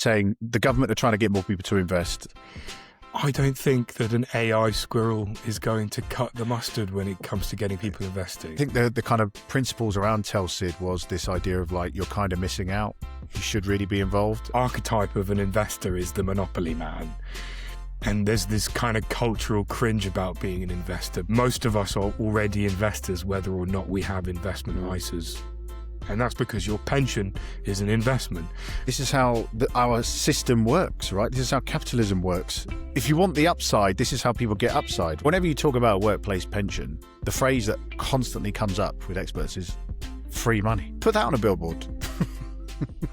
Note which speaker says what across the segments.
Speaker 1: saying the government are trying to get more people to invest.
Speaker 2: I don't think that an AI squirrel is going to cut the mustard when it comes to getting people investing.
Speaker 1: I think the kind of principles around TellSid was this idea of like, you're kind of missing out. You should really be involved.
Speaker 2: Archetype of an investor is the monopoly man. And there's this kind of cultural cringe about being an investor. Most of us are already investors, whether or not we have investment ISAs. And that's because your pension is an investment.
Speaker 1: This is how our system works, right? This is how capitalism works. If you want the upside, this is how people get upside. Whenever you talk about a workplace pension, the phrase that constantly comes up with experts is free money. Put that on a billboard.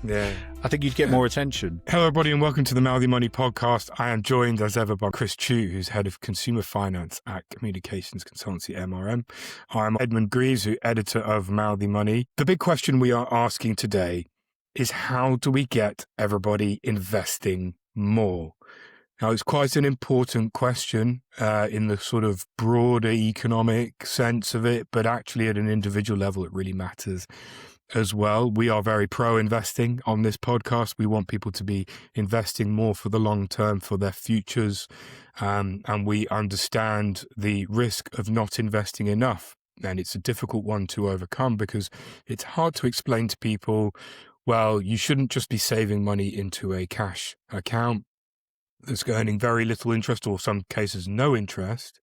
Speaker 2: Yeah.
Speaker 1: I think you'd get more attention.
Speaker 2: Hello, everybody, and welcome to the Mouthy Money podcast. I am joined, as ever, by Chris Chu, who's head of consumer finance at communications consultancy MRM. I'm Edmund Greaves, who's editor of Mouthy Money. The big question we are asking today is, how do we get everybody investing more? Now, it's quite an important question in the sort of broader economic sense of it, but actually at an individual level, it really matters as well. We are very pro-investing on this podcast. We want people to be investing more for the long term, for their futures, and we understand the risk of not investing enough. And it's a difficult one to overcome because it's hard to explain to people, well, you shouldn't just be saving money into a cash account that's earning very little interest, or some cases no interest.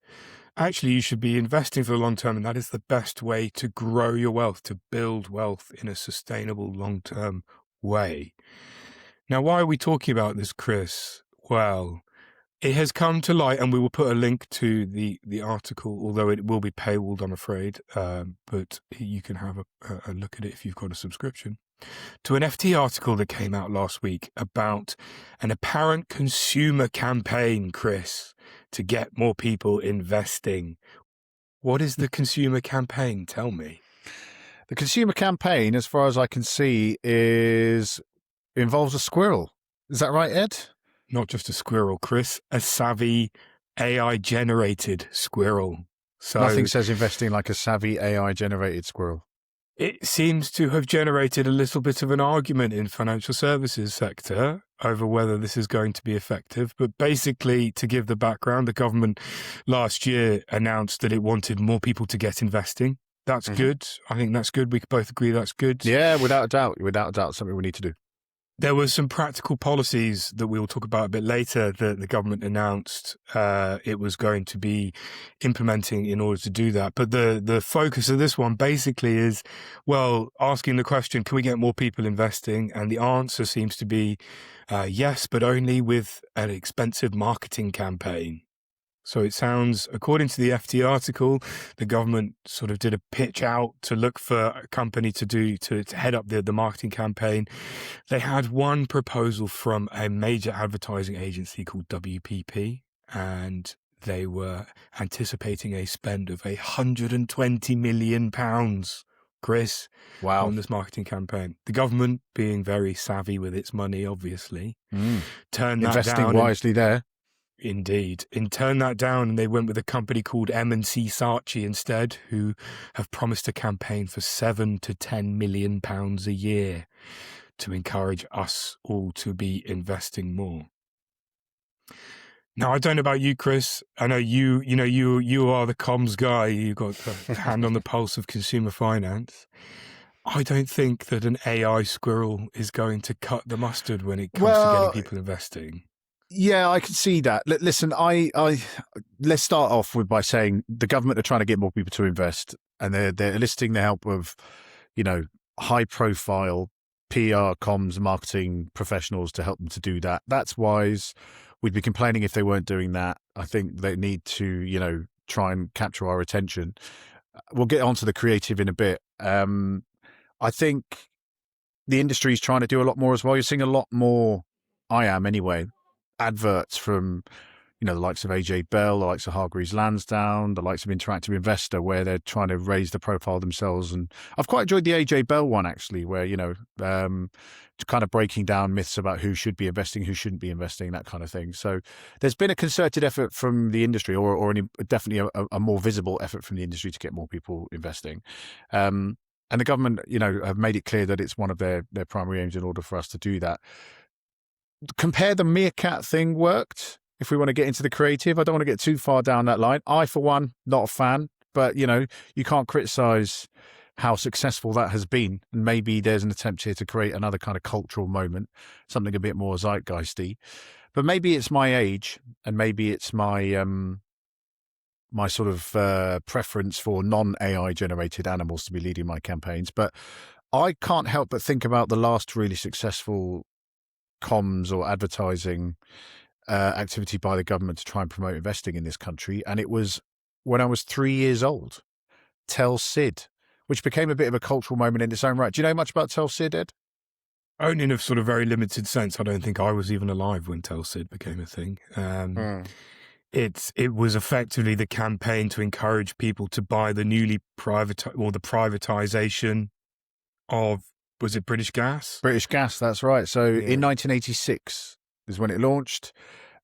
Speaker 2: Actually, you should be investing for the long term, and that is the best way to grow your wealth, to build wealth in a sustainable long-term way. Now, why are we talking about this, Chris? Well, it has come to light, and we will put a link to the article, although it will be paywalled, I'm afraid, but you can have a look at it if you've got a subscription, to an FT article that came out last week about an apparent consumer campaign, Chris, to get more people investing. What is the consumer campaign? Tell me.
Speaker 1: The consumer campaign, as far as I can see, involves a squirrel. Is that right, Ed?
Speaker 2: Not just a squirrel, Chris, a savvy AI-generated squirrel. So
Speaker 1: nothing says investing like a savvy AI-generated squirrel.
Speaker 2: It seems to have generated a little bit of an argument in financial services sector over whether this is going to be effective. But basically, to give the background, the government last year announced that it wanted more people to get investing. That's good. I think that's good. We could both agree that's good.
Speaker 1: Yeah, without a doubt. Without a doubt, something we need to do.
Speaker 2: There were some practical policies that we will talk about a bit later that the government announced it was going to be implementing in order to do that. But the focus of this one basically is, well, asking the question, can we get more people investing? And the answer seems to be yes, but only with an expensive marketing campaign. So it sounds, according to the FT article, the government sort of did a pitch out to look for a company to head up the marketing campaign. They had one proposal from a major advertising agency called WPP, and they were anticipating a spend of £120 million, Chris,
Speaker 1: wow,
Speaker 2: on this marketing campaign. The government, being very savvy with its money, obviously, turned that down.
Speaker 1: Investing wisely there.
Speaker 2: Indeed. And turned that down, and they went with a company called M&C Saatchi instead, who have promised a campaign for £7 to £10 million a year to encourage us all to be investing more. Now, I don't know about you, Chris. I know you are the comms guy. You've got a hand on the pulse of consumer finance. I don't think that an AI squirrel is going to cut the mustard when it comes to getting people investing.
Speaker 1: Yeah, I can see that. Listen, let's start off by saying the government are trying to get more people to invest, and they're enlisting the help of, high profile PR, comms, marketing professionals to help them to do that. That's wise. We'd be complaining if they weren't doing that. I think they need to, try and capture our attention. We'll get onto the creative in a bit. I think the industry is trying to do a lot more as well. You're seeing a lot more, I am anyway, adverts from, the likes of AJ Bell, the likes of Hargreaves Lansdown, the likes of Interactive Investor, where they're trying to raise the profile themselves. And I've quite enjoyed the AJ Bell one, actually, where, kind of breaking down myths about who should be investing, who shouldn't be investing, that kind of thing. So there's been a concerted effort from the industry, or definitely a more visible effort from the industry to get more people investing. And the government, have made it clear that it's one of their primary aims in order for us to do that. compare the meerkat thing worked. If we want to get into the creative, I don't want to get too far down that line. I, for one, not a fan, but you can't criticize how successful that has been. And maybe there's an attempt here to create another kind of cultural moment, something a bit more zeitgeisty. But maybe it's my age, and maybe it's my my sort of preference for non-AI generated animals to be leading my campaigns. But I can't help but think about the last really successful comms or advertising activity by the government to try and promote investing in this country. And it was when I was 3 years old, TellSid, which became a bit of a cultural moment in its own right. Do you know much about TellSid, Ed?
Speaker 2: Only in a sort of very limited sense. I don't think I was even alive when TellSid became a thing. It was effectively the campaign to encourage people to buy the newly the privatization of, was it British Gas?
Speaker 1: British Gas, that's right. So in 1986 is when it launched.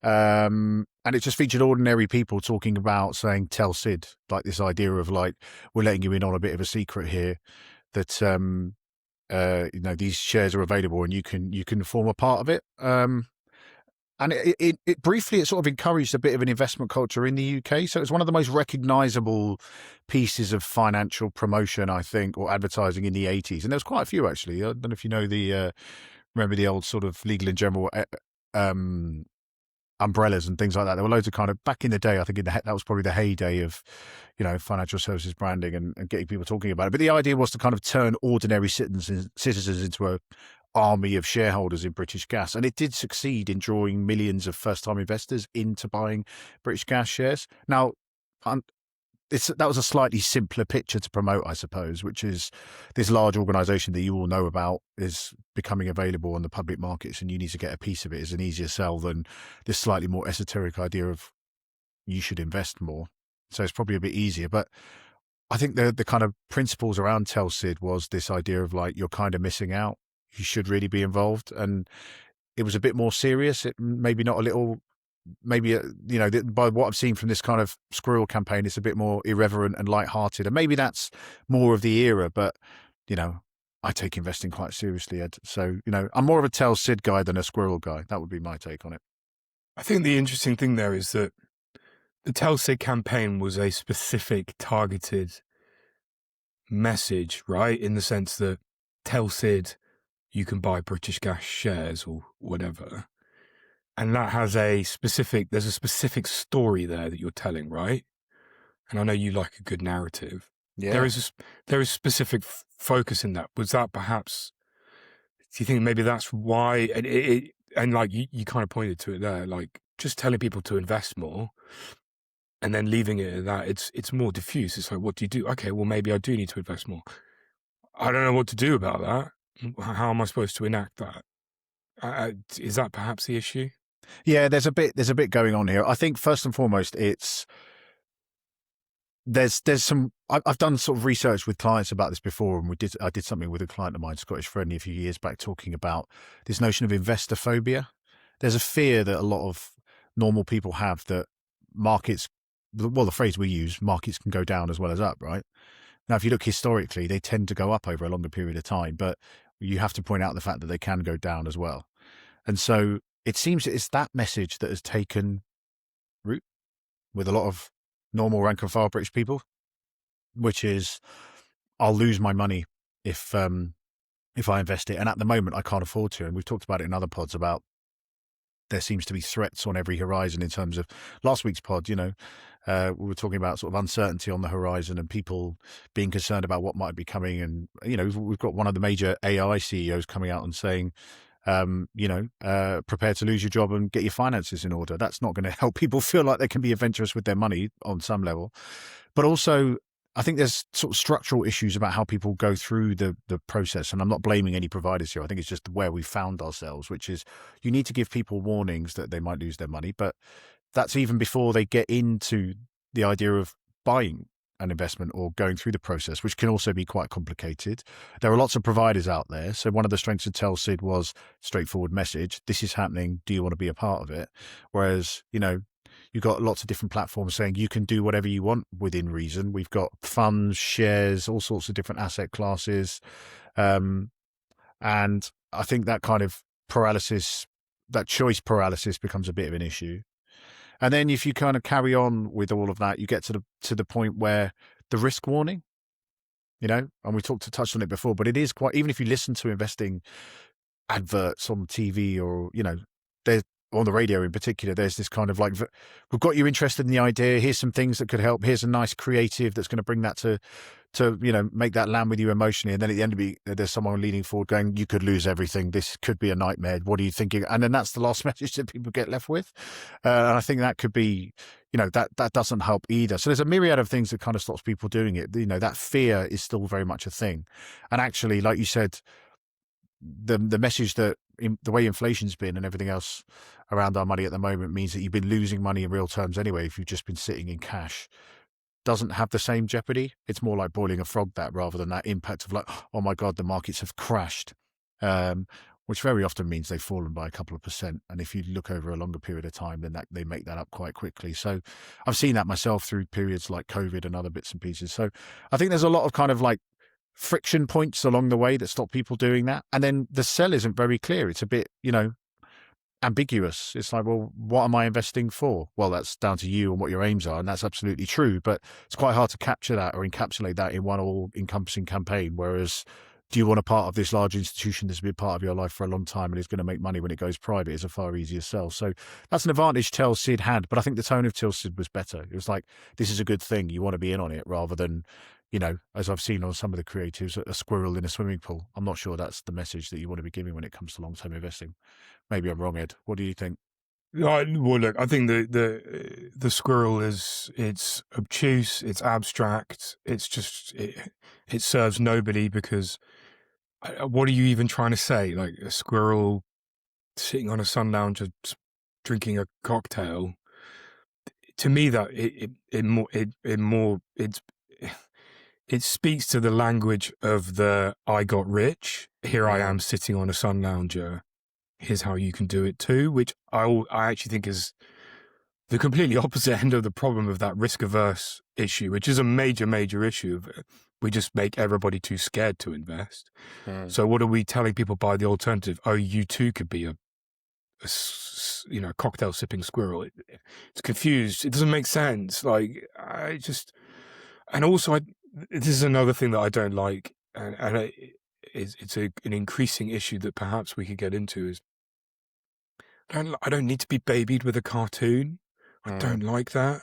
Speaker 1: And it just featured ordinary people talking about saying TellSid, like this idea of like, we're letting you in on a bit of a secret here that, these shares are available and you can form a part of it. And it briefly, it sort of encouraged a bit of an investment culture in the UK. So it's one of the most recognizable pieces of financial promotion, I think, or advertising in the 80s. And there was quite a few, actually. I don't know if you know remember the old sort of Legal and General umbrellas and things like that. There were loads of kind of, back in the day, I think that was probably the heyday of, financial services branding and getting people talking about it. But the idea was to kind of turn ordinary citizens into a army of shareholders in British Gas. And it did succeed in drawing millions of first-time investors into buying British Gas shares. Now, that was a slightly simpler picture to promote, I suppose, which is this large organisation that you all know about is becoming available on the public markets and you need to get a piece of it is an easier sell than this slightly more esoteric idea of you should invest more. So it's probably a bit easier. But I think the kind of principles around TellSid was this idea of like, you're kind of missing out. You should really be involved. And it was a bit more serious. It maybe not a little, maybe, by what I've seen from this kind of Squirrel campaign, it's a bit more irreverent and lighthearted. And maybe that's more of the era, but, I take investing quite seriously, Ed. So, I'm more of a TellSid guy than a Squirrel guy. That would be my take on it.
Speaker 2: I think the interesting thing there is that the TellSid campaign was a specific targeted message, right? In the sense that TellSid, you can buy British Gas shares or whatever. And that has there's a specific story there that you're telling, right? And I know you like a good narrative.
Speaker 1: Yeah.
Speaker 2: There is specific focus in that. Was that perhaps, do you think maybe that's why, and like you kind of pointed to it there, like just telling people to invest more and then leaving it at that, it's more diffuse. It's like, what do you do? Okay, well, maybe I do need to invest more. I don't know what to do about that. How am I supposed to enact that? Is that perhaps the issue?
Speaker 1: Yeah, there's a bit going on here. I think first and foremost, there's some. I've done sort of research with clients about this before, and I did something with a client of mine, Scottish friendly, a few years back, talking about this notion of investophobia. There's a fear that a lot of normal people have that markets, well, the phrase we use, markets can go down as well as up, right? Now, if you look historically, they tend to go up over a longer period of time, but you have to point out the fact that they can go down as well. And so it seems it's that message that has taken root with a lot of normal rank and file British people, which is, I'll lose my money if I invest it. And at the moment, I can't afford to. And we've talked about it in other pods about there seems to be threats on every horizon in terms of last week's pod, we were talking about sort of uncertainty on the horizon and people being concerned about what might be coming. And, we've got one of the major AI CEOs coming out and saying, prepare to lose your job and get your finances in order. That's not going to help people feel like they can be adventurous with their money on some level. But also, I think there's sort of structural issues about how people go through the process. And I'm not blaming any providers here. I think it's just where we found ourselves, which is you need to give people warnings that they might lose their money. But that's even before they get into the idea of buying an investment or going through the process, which can also be quite complicated. There are lots of providers out there. So one of the strengths of TellSid was straightforward message. This is happening. Do you want to be a part of it? Whereas, you've got lots of different platforms saying you can do whatever you want within reason. We've got funds, shares, all sorts of different asset classes. And I think that kind of paralysis that choice paralysis becomes a bit of an issue. And then if you kind of carry on with all of that, you get to the point where the risk warning, and we touched on it before, but it is quite, even if you listen to investing adverts on TV or, there's on the radio in particular, there's this kind of like, we've got you interested in the idea. Here's some things that could help. Here's a nice creative that's going to bring that to make that land with you emotionally. And then at the end of it, there's someone leaning forward going, you could lose everything. This could be a nightmare. What are you thinking? And then that's the last message that people get left with. And I think that could be, that doesn't help either. So there's a myriad of things that kind of stops people doing it. That fear is still very much a thing. And actually, like you said, the message that the way inflation's been and everything else around our money at the moment means that you've been losing money in real terms anyway if you've just been sitting in cash, doesn't have the same jeopardy. It's more like boiling a frog, that, rather than that impact of like, oh my God, the markets have crashed, which very often means they've fallen by a couple of percent. And if you look over a longer period of time, then they make that up quite quickly. So I've seen that myself through periods like COVID and other bits and pieces. So I think there's a lot of kind of like friction points along the way that stop people doing that. And then the sell isn't very clear. It's a bit, ambiguous. It's like, well, what am I investing for? Well, that's down to you and what your aims are. And that's absolutely true. But it's quite hard to capture that or encapsulate that in one all-encompassing campaign. Whereas, do you want a part of this large institution that's been part of your life for a long time and is going to make money when it goes private is a far easier sell. So that's an advantage TellSid had. But I think the tone of TellSid was better. It was like, this is a good thing. You want to be in on it, rather than, as I've seen on some of the creatives, a squirrel in a swimming pool. I'm not sure that's the message that you want to be giving when it comes to long-term investing. Maybe I'm wrong, Ed. What do you think?
Speaker 2: Well, look, I think the squirrel it's obtuse, it's abstract, it's just it serves nobody, because what are you even trying to say? Like a squirrel sitting on a sun lounger drinking a cocktail. To me, that it speaks to the language of the I got rich. Here I am sitting on a sun lounger. Here's how you can do it too, which I actually think is the completely opposite end of the problem of that risk-averse issue, which is a major, major issue. We just make everybody too scared to invest. So what are we telling people by the alternative? Oh, you too could be a cocktail sipping squirrel. It's confused. It doesn't make sense. Like, and also this is another thing that I don't like, and it's an increasing issue that perhaps we could get into, is I don't need to be babied with a cartoon. I don't like that.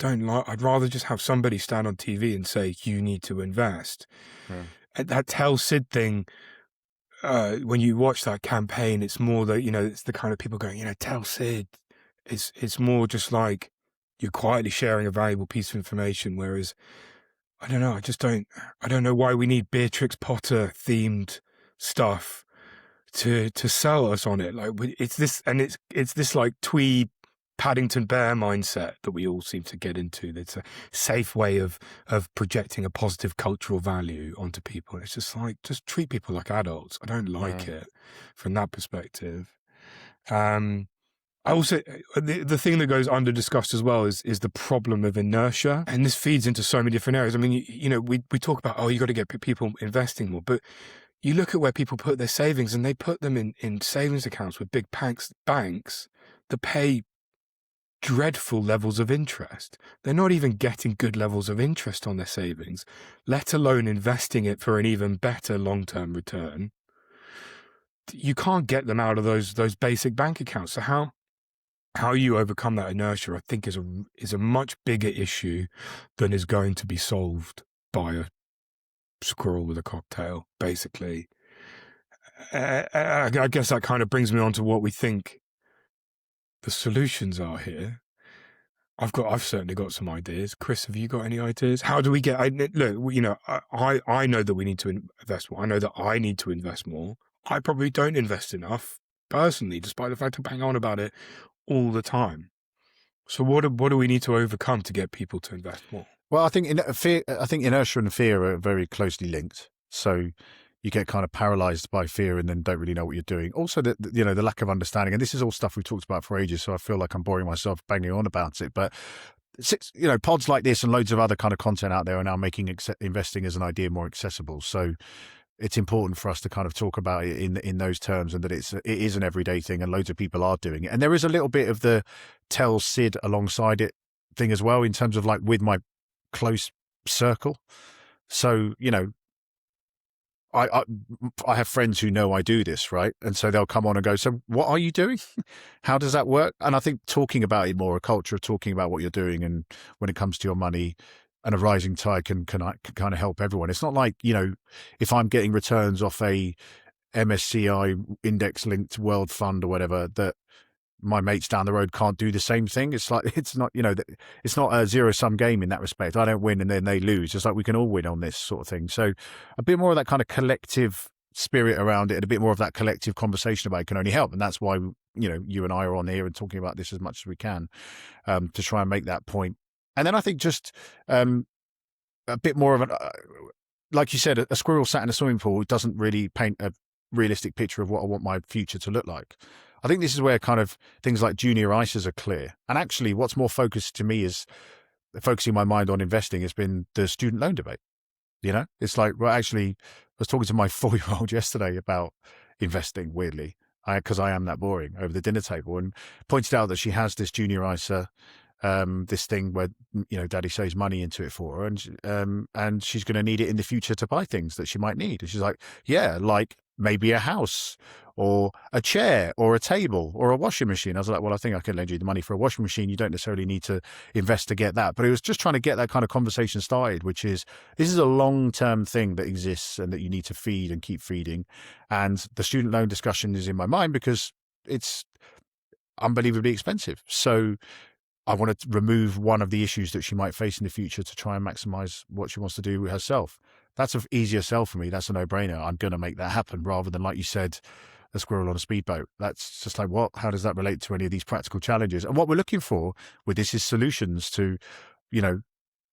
Speaker 2: I'd rather just have somebody stand on TV and say, you need to invest. And that TellSid thing, when you watch that campaign, it's more that, it's the kind of people going, TellSid. It's more just like you're quietly sharing a valuable piece of information. Whereas, I don't know, I don't know why we need Beatrix Potter themed stuff to sell us on it. Like, it's this like twee Paddington Bear mindset that we all seem to get into. It's a safe way of projecting a positive cultural value onto people. It's just like, just treat people like adults. I don't like it from that perspective. I also, the thing that goes under discussed as well is the problem of inertia. And this feeds into so many different areas. I mean, we talk about, you got to get people investing more, but you look at where people put their savings, and they put them in savings accounts with big banks that pay dreadful levels of interest. They're not even getting good levels of interest on their savings, let alone investing it for an even better long-term return. You can't get them out of those basic bank accounts. So how you overcome that inertia, I think, is a much bigger issue than is going to be solved by a squirrel with a cocktail, basically. I guess that kind of brings me on to what we think the solutions are here. I've certainly got some ideas. Chris, have you got any ideas? How do we get? I know that we need to invest more. I know that I need to invest more. I probably don't invest enough personally, despite the fact I bang on about it all the time. So what do we need to overcome to get people to invest more?
Speaker 1: Well, I think inertia and fear are very closely linked. So you get kind of paralyzed by fear and then don't really know what you're doing. Also, the lack of understanding, and this is all stuff we've talked about for ages, so I feel like I'm boring myself banging on about it. But pods like this and loads of other kind of content out there are now making investing as an idea more accessible. So it's important for us to kind of talk about it in those terms, and that it is an everyday thing, and loads of people are doing it. And there is a little bit of the TellSid alongside it thing as well, in terms of like with my close circle. So, you know, I have friends who know I do this, right? And so they'll come on and go, so what are you doing? How does that work? And I think talking about it more, a culture of talking about what you're doing, and when it comes to your money, and a rising tide can kind of help everyone. It's not like, you know, if I'm getting returns off a MSCI index linked world fund or whatever, that my mates down the road can't do the same thing. It's like, it's not, you know, it's not a zero sum game in that respect. I don't win and then they lose. It's like, we can all win on this sort of thing. So a bit more of that kind of collective spirit around it, and a bit more of that collective conversation about it can only help. And that's why, you know, you and I are on here and talking about this as much as we can, to try and make that point. And then I think just a bit more of an, like you said, a squirrel sat in a swimming pool doesn't really paint a realistic picture of what I want my future to look like. I think this is where kind of things like junior ISAs are clear. And actually what's more focused to me is focusing my mind on investing has been the student loan debate. You know, it's like, well, actually, I was talking to my 4-year-old yesterday about investing, weirdly, because I am that boring, over the dinner table, and pointed out that she has this junior ISA, this thing where, you know, daddy saves money into it for her, and she's going to need it in the future to buy things that she might need. And she's like, yeah, like maybe a house or a chair or a table or a washing machine. I was like, well, I think I can lend you the money for a washing machine. You don't necessarily need to invest to get that. But it was just trying to get that kind of conversation started, which is, this is a long-term thing that exists and that you need to feed and keep feeding. And the student loan discussion is in my mind because it's unbelievably expensive. So I want to remove one of the issues that she might face in the future to try and maximize what she wants to do with herself. That's an easier sell for me. That's a no-brainer. I'm going to make that happen, rather than, like you said, a squirrel on a speedboat. That's just like, what? How does that relate to any of these practical challenges? And what we're looking for with this is solutions to, you know,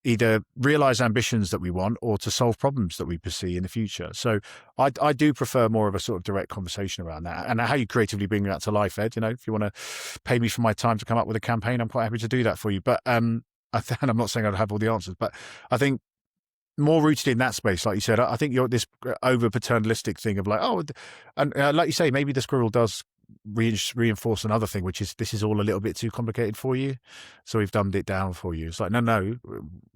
Speaker 1: either realize ambitions that we want or to solve problems that we perceive in the future. So I do prefer more of a sort of direct conversation around that, and how you creatively bring that to life, Ed. You know, if you want to pay me for my time to come up with a campaign, I'm quite happy to do that for you. But and I'm not saying I'd have all the answers, but I think more rooted in that space, like you said, I think you're this over paternalistic thing of like, oh, and like you say, maybe the squirrel does reinforce another thing, which is, this is all a little bit too complicated for you, so we've dumbed it down for you. It's like, no,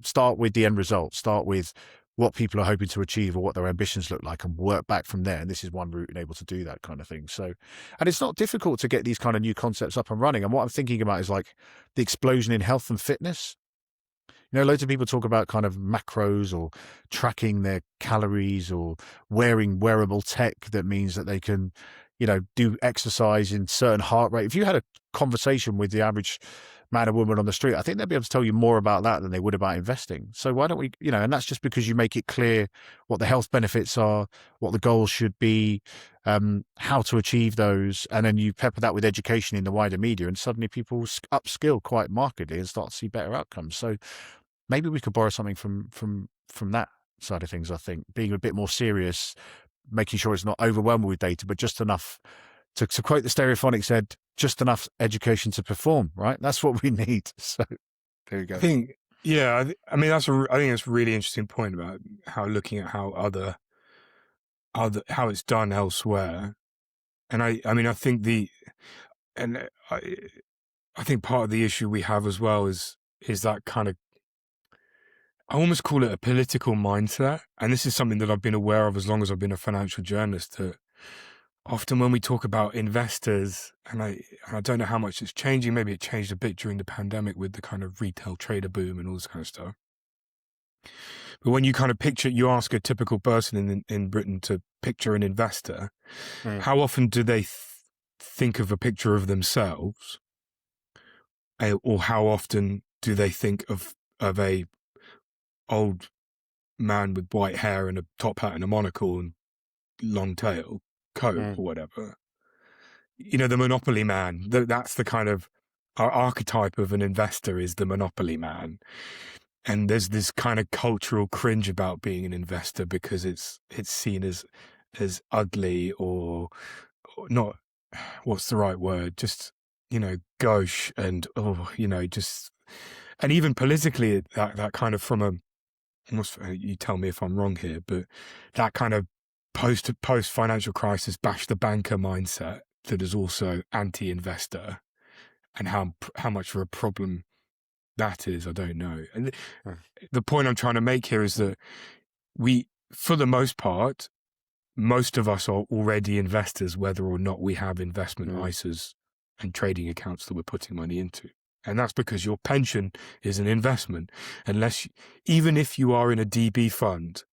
Speaker 1: start with the end result, start with what people are hoping to achieve or what their ambitions look like, and work back from there. And this is one route and able to do that kind of thing. So, and it's not difficult to get these kind of new concepts up and running. And what I'm thinking about is like the explosion in health and fitness. You know, loads of people talk about kind of macros or tracking their calories or wearing wearable tech that means that they can, you know, do exercise in certain heart rate. If you had a conversation with the average man or woman on the street, I think they'll be able to tell you more about that than they would about investing. So why don't we, you know, and that's just because you make it clear what the health benefits are, what the goals should be, how to achieve those, and then you pepper that with education in the wider media, and suddenly people upskill quite markedly and start to see better outcomes. So maybe we could borrow something from that side of things. I think being a bit more serious, making sure it's not overwhelmed with data, but just enough to quote the Stereophonics said, just enough education to perform, right? That's what we need. So there you go.
Speaker 2: I think, yeah, I mean, I think it's a really interesting point about how looking at how how it's done elsewhere. And I mean, I think I think part of the issue we have as well is that kind of, I almost call it a political mindset. And this is something that I've been aware of as long as I've been a financial journalist, that often when we talk about investors, and I don't know how much it's changing, maybe it changed a bit during the pandemic with the kind of retail trader boom and all this kind of stuff. But when you kind of you ask a typical person in Britain to picture an investor, how often do they think of a picture of themselves? Or how often do they think of a old man with white hair and a top hat and a monocle and long tail coat or whatever? You know, the monopoly man, that's the kind of, our archetype of an investor is the monopoly man. And there's this kind of cultural cringe about being an investor because it's seen as ugly or not, what's the right word? Just, you know, gauche and, just, and even politically, that kind of from a, almost, you tell me if I'm wrong here, but that kind of post financial crisis bash the banker mindset that is also anti-investor, and how much of a problem that is, I don't know. And the point I'm trying to make here is that we, for the most part, most of us are already investors, whether or not we have investment ISAs and trading accounts that we're putting money into. And that's because your pension is an investment. Even if you are in a DB fund,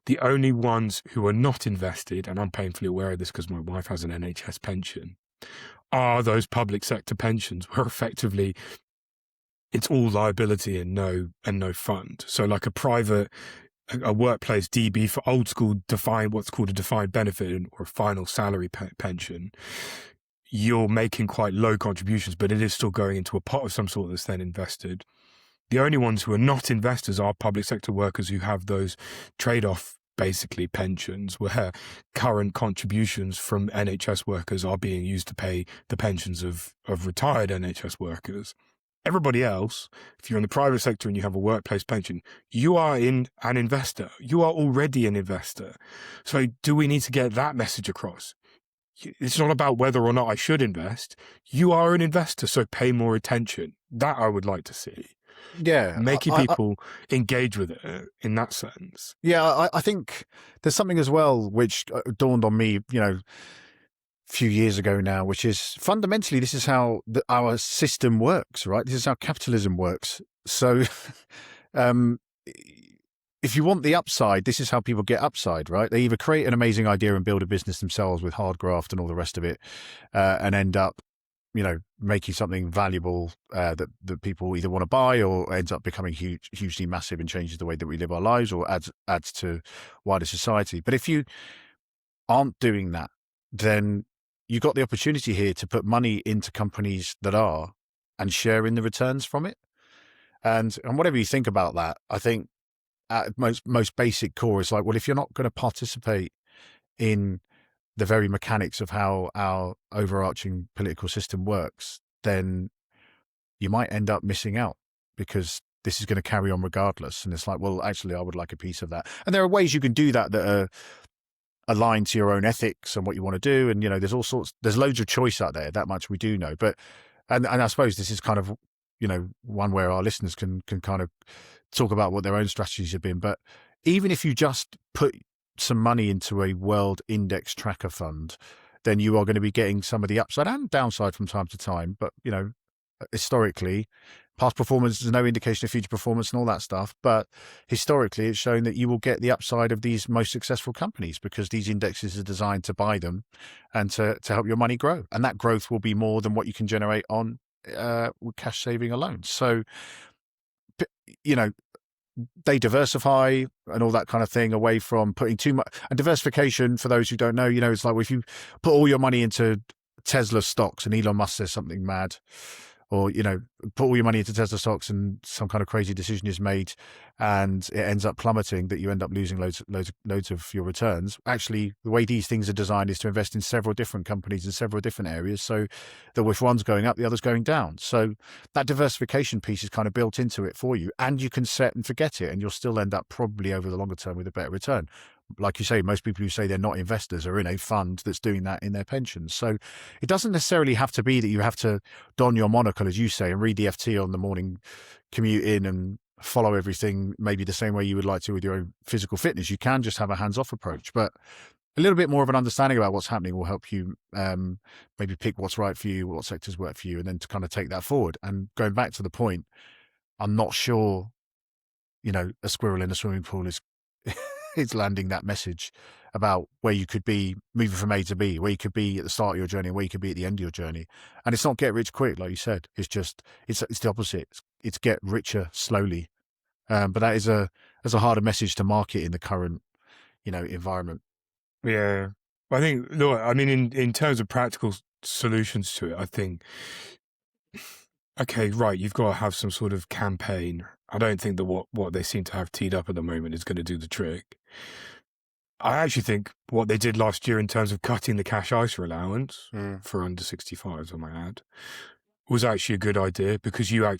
Speaker 2: the only ones who are not invested, and I'm painfully aware of this because my wife has an NHS pension, are those public sector pensions where effectively it's all liability and no fund. So like a workplace DB for old school what's called a defined benefit or a final salary pension, you're making quite low contributions, but it is still going into a pot of some sort that's then invested. The only ones who are not investors are public sector workers who have those trade-off, basically, pensions where current contributions from NHS workers are being used to pay the pensions of retired NHS workers. Everybody else, if you're in the private sector and you have a workplace pension, you are an investor. You are already an investor. So do we need to get that message across? It's not about whether or not I should invest. You are an investor, so pay more attention. That I would like to see.
Speaker 1: Yeah.
Speaker 2: Making people engage with it in that sense.
Speaker 1: Yeah, I think there's something as well which dawned on me, few years ago now, which is fundamentally this is how our system works, right? This is how capitalism works. So if you want the upside, this is how people get upside, right? They either create an amazing idea and build a business themselves with hard graft and all the rest of it, and end up making something valuable that people either want to buy, or ends up becoming hugely massive and changes the way that we live our lives, or adds to wider society. But if you aren't doing that, then you've got the opportunity here to put money into companies that are, and share in the returns from it. And whatever you think about that, I think at most basic core is like, well, if you're not going to participate in the very mechanics of how our overarching political system works, then you might end up missing out, because this is going to carry on regardless. And it's like, well, actually, I would like a piece of that. And there are ways you can do that are aligned to your own ethics and what you want to do. And, there's loads of choice out there. That much we do know. But, and I suppose this is kind of, one where our listeners can kind of talk about what their own strategies have been. But even if you just put some money into a world index tracker fund, then you are going to be getting some of the upside and downside from time to time. But, historically, past performance is no indication of future performance and all that stuff. But historically, it's shown that you will get the upside of these most successful companies, because these indexes are designed to buy them and to help your money grow. And that growth will be more than what you can generate on with cash saving alone. So, they diversify and all that kind of thing away from putting too much. And diversification, for those who don't know, it's like if you put all your money into Tesla stocks and Elon Musk says something mad, or, put all your money into Tesla stocks and some kind of crazy decision is made and it ends up plummeting, that you end up losing loads of your returns. Actually, the way these things are designed is to invest in several different companies in several different areas, so that if one's going up, the other's going down. So that diversification piece is kind of built into it for you, and you can set and forget it, and you'll still end up probably over the longer term with a better return. Like you say, most people who say they're not investors are in a fund that's doing that in their pensions. So it doesn't necessarily have to be that you have to don your monocle, as you say, and read the FT on the morning commute in and follow everything maybe the same way you would like to with your own physical fitness. You can just have a hands-off approach, but a little bit more of an understanding about what's happening will help you maybe pick what's right for you, what sectors work for you, and then to kind of take that forward. And going back to the point, I'm not sure, a squirrel in a swimming pool is it's landing that message about where you could be moving from A to B, where you could be at the start of your journey, where you could be at the end of your journey. And it's not get rich quick, like you said. It's just, it's the opposite. It's get richer slowly. But that is a harder message to market in the current, environment.
Speaker 2: Yeah. I think, look, I mean, in terms of practical solutions to it, I think, okay, right, you've got to have some sort of campaign. I don't think that what they seem to have teed up at the moment is going to do the trick. I actually think what they did last year in terms of cutting the cash ISA allowance for under 65s, I might add, was actually a good idea, because I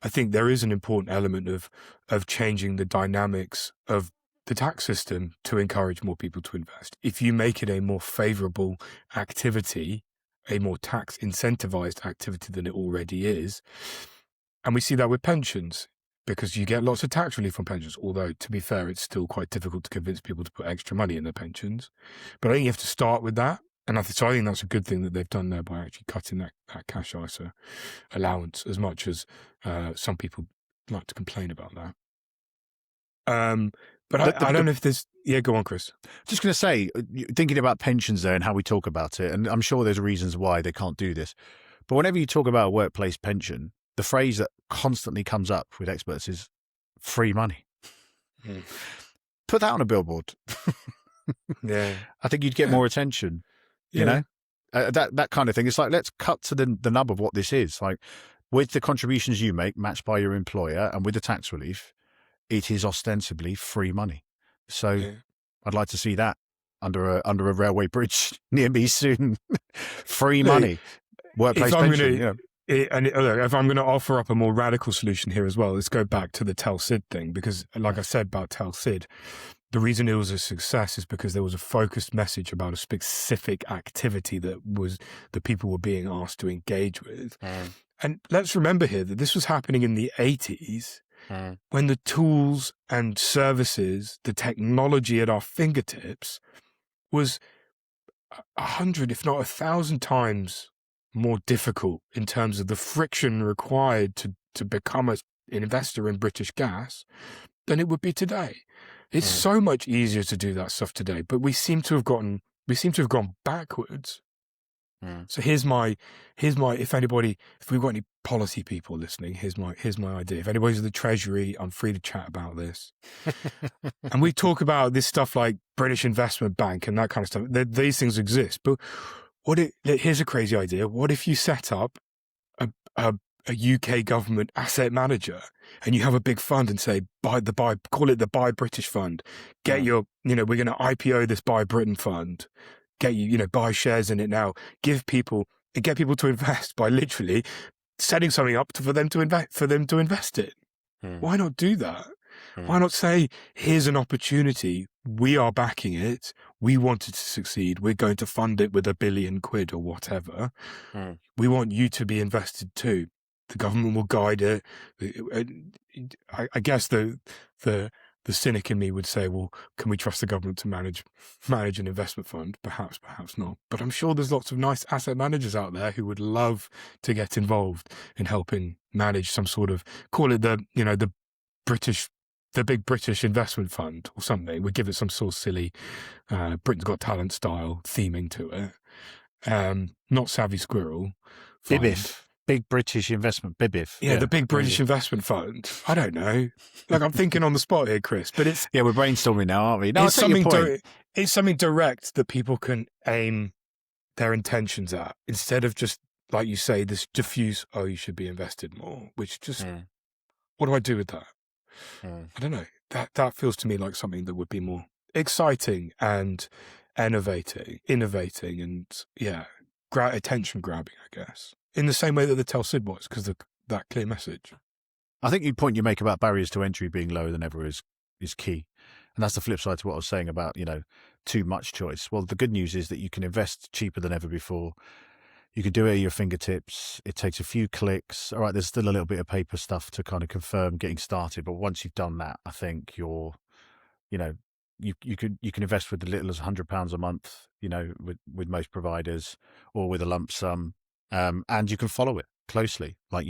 Speaker 2: think there is an important element of changing the dynamics of the tax system to encourage more people to invest. If you make it a more favourable activity, a more tax incentivized activity than it already is, and we see that with pensions, because you get lots of tax relief on pensions, although, to be fair, it's still quite difficult to convince people to put extra money in their pensions. But I think you have to start with that. And so I think that's a good thing that they've done there by actually cutting that cash ISA allowance, as much as some people like to complain about that. But I don't know if there's... Yeah, go on, Chris.
Speaker 1: Just going to say, thinking about pensions there and how we talk about it, and I'm sure there's reasons why they can't do this, but whenever you talk about a workplace pension, the phrase that constantly comes up with experts is free money. Put that on a billboard.
Speaker 2: Yeah,
Speaker 1: I think you'd get more attention. You know, that kind of thing. It's like, let's cut to the nub of what this is. Like, with the contributions you make matched by your employer and with the tax relief, it is ostensibly free money. So I'd like to see that under a railway bridge near me soon. Free money, workplace pension.
Speaker 2: If I'm going to offer up a more radical solution here as well, let's go back to the TellSid thing, because like I said about TellSid, the reason it was a success is because there was a focused message about a specific activity that the people were being asked to engage with. And let's remember here that this was happening in the 80s, when the tools and services, the technology at our fingertips was 100, if not 1,000 times more difficult in terms of the friction required to become an investor in British gas than it would be today. It's so much easier to do that stuff today, but we seem to have gone backwards. So here's my, if we've got any policy people listening, here's my idea. If anybody's at the Treasury, I'm free to chat about this. And we talk about this stuff like British Investment Bank and that kind of stuff. These things exist, but here's a crazy idea. What if you set up a UK government asset manager and you have a big fund and say, call it the Buy British Fund. Get we're going to IPO this Buy Britain Fund. Get buy shares in it now. Get people to invest by literally setting something up for them to invest it. Why not do that? Why not say, here's an opportunity. We are backing it. We want it to succeed. We're going to fund it with £1 billion or whatever. We want you to be invested too. The government will guide it. I guess the cynic in me would say, well, can we trust the government to manage an investment fund? Perhaps not. But I'm sure there's lots of nice asset managers out there who would love to get involved in helping manage some sort of, call it the big British investment fund or something. We give it some sort of silly Britain's Got Talent style theming to it. Not Savvy Squirrel.
Speaker 1: Bibif. Big British Investment, BIBIF.
Speaker 2: Yeah, the Big British Investment Fund. I don't know. Like, I'm thinking on the spot here, Chris, but it's...
Speaker 1: Yeah, we're brainstorming now, aren't we? No,
Speaker 2: it's something direct that people can aim their intentions at, instead of just, like you say, this diffuse, oh, you should be invested more, which just... What do I do with that? I don't know. That feels to me like something that would be more exciting and innovating and, attention grabbing, I guess. In the same way that the TellSid was, because of that clear message.
Speaker 1: I think the point you make about barriers to entry being lower than ever is key. And that's the flip side to what I was saying about, too much choice. Well, the good news is that you can invest cheaper than ever before. You can do it at your fingertips. It takes a few clicks. All right, there's still a little bit of paper stuff to kind of confirm getting started. But once you've done that, I think you can invest with as little as £100 a month, with most providers, or with a lump sum. And you can follow it closely. Like,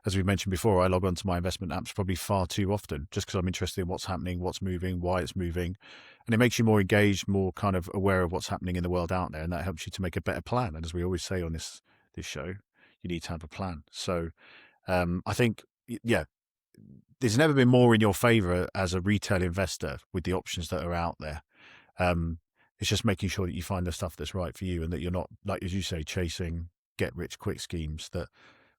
Speaker 1: as we mentioned before, I log on to my investment apps probably far too often, just because I'm interested in what's happening, what's moving, why it's moving. And it makes you more engaged, more kind of aware of what's happening in the world out there. And that helps you to make a better plan. And as we always say on this show, you need to have a plan. So I think, there's never been more in your favor as a retail investor with the options that are out there. It's just making sure that you find the stuff that's right for you and that you're not, like, as you say, chasing get-rich-quick schemes that,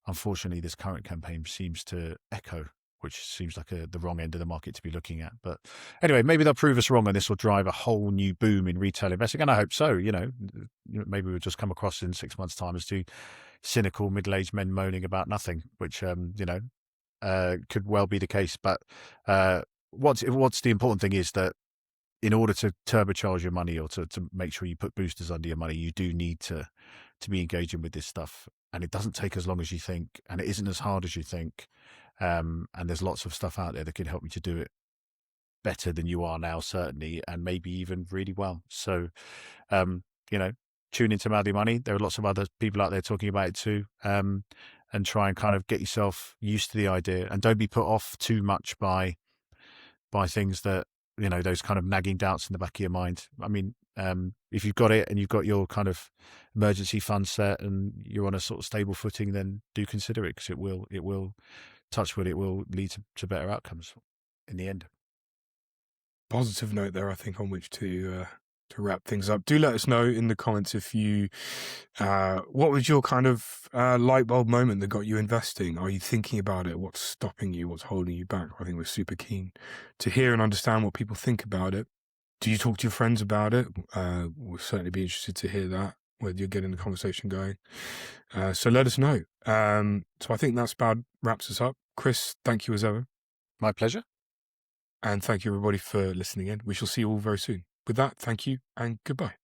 Speaker 1: unfortunately, this current campaign seems to echo, which seems like the wrong end of the market to be looking at. But anyway, maybe they'll prove us wrong and this will drive a whole new boom in retail investing. And I hope so. Maybe we'll just come across in 6 months' time as two cynical middle-aged men moaning about nothing, which, could well be the case. But what's the important thing is that in order to turbocharge your money or to make sure you put boosters under your money, you do need to be engaging with this stuff. And it doesn't take as long as you think, and it isn't as hard as you think. And there's lots of stuff out there that can help you to do it better than you are now, certainly, and maybe even really well. So, tune into Mouthy Money. There are lots of other people out there talking about it too. And try and kind of get yourself used to the idea, and don't be put off too much by things that, those kind of nagging doubts in the back of your mind. I mean, if you've got it and you've got your kind of emergency fund set and you're on a sort of stable footing, then do consider it, because it will touch wood, it will lead to better outcomes in the end.
Speaker 2: Positive note there, I think, on which to wrap things up. Do let us know in the comments if you, what was your kind of light bulb moment that got you investing? Are you thinking about it? What's stopping you? What's holding you back? I think we're super keen to hear and understand what people think about it. Do you talk to your friends about it? We'll certainly be interested to hear that, whether you're getting the conversation going. So let us know. So I think that's about wraps us up. Chris, thank you as ever.
Speaker 1: My pleasure.
Speaker 2: And thank you everybody for listening in. We shall see you all very soon. With that, thank you and goodbye.